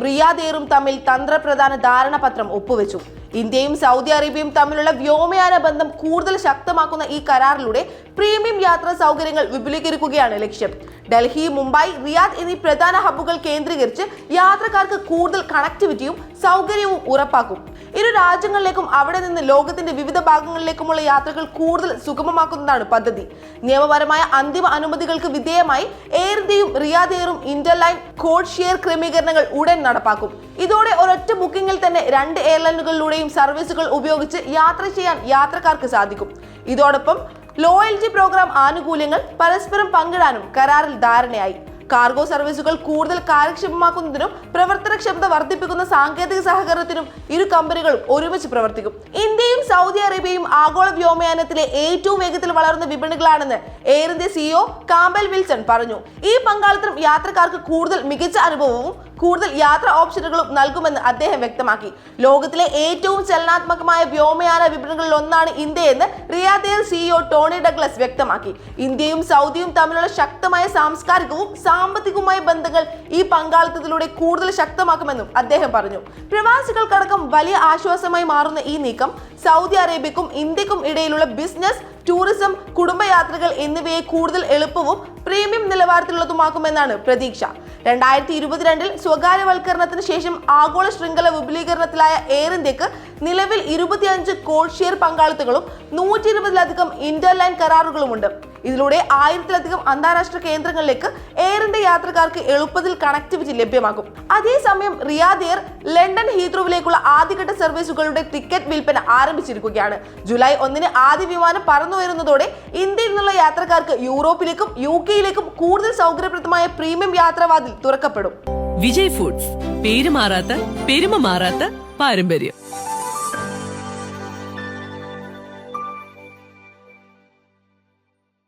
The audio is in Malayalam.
റിയാദ് എയറും തമ്മിൽ തന്ത്രപ്രധാന ധാരണാപത്രം ഒപ്പുവെച്ചു. ഇന്ത്യയും സൗദി അറേബ്യയും തമ്മിലുള്ള വ്യോമയാന ബന്ധം കൂടുതൽ ശക്തമാക്കുന്ന ഈ കരാറിലൂടെ പ്രീമിയം യാത്രാ സൗകര്യങ്ങൾ വിപുലീകരിക്കുകയാണ് ലക്ഷ്യം. ഡൽഹി, മുംബൈ, റിയാദ് എന്നീ പ്രധാന ഹബ്ബുകൾ കേന്ദ്രീകരിച്ച് യാത്രക്കാർക്ക് കൂടുതൽ കണക്ടിവിറ്റിയും സൗകര്യവും ഉറപ്പാക്കും. ഇരു രാജ്യങ്ങളിലേക്കും അവിടെ നിന്ന് ലോകത്തിന്റെ വിവിധ ഭാഗങ്ങളിലേക്കുമുള്ള യാത്രകൾ കൂടുതൽ സുഗമമാക്കുന്നതാണ് പദ്ധതി. നിയമപരമായ അന്തിമ അനുമതികൾക്ക് വിധേയമായി എയർ ഇന്ത്യയും റിയാദ് എയറും ഇന്റർലൈൻ കോഡ് ഷെയർ ക്രമീകരണങ്ങൾ ഉടൻ നടപ്പാക്കും. ഇതോടെ ഒരൊറ്റ ബുക്കിംഗിൽ തന്നെ 2 എയർലൈനുകളിലൂടെയും സർവീസുകൾ ഉപയോഗിച്ച് യാത്ര ചെയ്യാൻ യാത്രക്കാർക്ക് സാധിക്കും. ഇതോടൊപ്പം ലോയൽറ്റി പ്രോഗ്രാം ആനുകൂല്യങ്ങൾ പരസ്പരം പങ്കിടാനും കരാറിൽ ധാരണയായി. കാർഗോ സർവീസുകൾ കൂടുതൽ കാര്യക്ഷമമാക്കുന്നതിനും പ്രവർത്തനക്ഷമത വർദ്ധിപ്പിക്കുന്ന സാങ്കേതിക സഹകരണത്തിനും ഇരു കമ്പനികളും ഒരുമിച്ച് പ്രവർത്തിക്കും. ഇന്ത്യയും സൗദി അറേബ്യയും ആഗോള വ്യോമയാനത്തിലെ ഏറ്റവും വേഗത്തിൽ വളർന്ന വിപണികളാണെന്ന് Air India CEO Campbell Wilson പറഞ്ഞു. ഈ പങ്കാളിത്തം യാത്രക്കാർക്ക് കൂടുതൽ മികച്ച അനുഭവവും കൂടുതൽ യാത്രാ ഓപ്ഷനുകളും നൽകുമെന്ന് അദ്ദേഹം വ്യക്തമാക്കി. ലോകത്തിലെ ഏറ്റവും ചലനാത്മകമായ വ്യോമയാന വിപണികളിൽ ഒന്നാണ് ഇന്ത്യയെന്ന് Riyadh air CEO Tony Douglas വ്യക്തമാക്കി. ഇന്ത്യയും സൗദിയും തമ്മിലുള്ള ശക്തമായ സാംസ്കാരികവും സാമ്പത്തികവുമായ ബന്ധങ്ങൾ ഈ പങ്കാളിത്തത്തിലൂടെ കൂടുതൽ ശക്തമാക്കുമെന്നും അദ്ദേഹം പറഞ്ഞു. പ്രവാസികൾക്കടക്കം വലിയ ആശ്വാസമായി മാറുന്ന ഈ നീക്കം സൗദി അറേബ്യക്കും ഇന്ത്യക്കും ഇടയിലുള്ള ബിസിനസ്, ടൂറിസം, കുടുംബയാത്രകൾ എന്നിവയെ കൂടുതൽ എളുപ്പവും പ്രീമിയം നിലവാരത്തിലുള്ളതുമാക്കുമെന്നാണ് പ്രതീക്ഷ. 2022 സ്വകാര്യവൽക്കരണത്തിന് ശേഷം ആഗോള ശൃംഖല വിപുലീകരണത്തിലായ എയർ ഇന്ത്യക്ക് നിലവിൽ 25 കോഡ് ഷെയർ പങ്കാളിത്തങ്ങളും 120-ലധികം ഇന്റർലൈൻ കരാറുകളുമുണ്ട്. ഇതിലൂടെ 1000-ലധികം അന്താരാഷ്ട്ര കേന്ദ്രങ്ങളിലേക്ക് എയർ ഇന്ത്യ യാത്രക്കാർക്ക് എളുപ്പത്തിൽ കണക്ടിവിറ്റി ലഭ്യമാകും. അതേസമയം റിയാദ് എയർ ലണ്ടൻ ഹീത്രൂവിലേക്കുള്ള ആദ്യഘട്ട സർവീസുകളുടെ ടിക്കറ്റ് വിൽപ്പന ആരംഭിച്ചിരിക്കുകയാണ്. ജൂലൈ 1 ആദ്യ വിമാനം പറന്നു വരുന്നതോടെ ഇന്ത്യയിൽ നിന്നുള്ള യാത്രക്കാർക്ക് യൂറോപ്പിലേക്കും UK-യിലേക്കും കൂടുതൽ സൗകര്യപ്രദമായ പ്രീമിയം യാത്രാവാതിൽ തുറക്കപ്പെടും. വിജയ് ഫുഡ്സ്, പേര് മാറാത്ത പെരുമ മാറാത്ത പാരമ്പര്യം.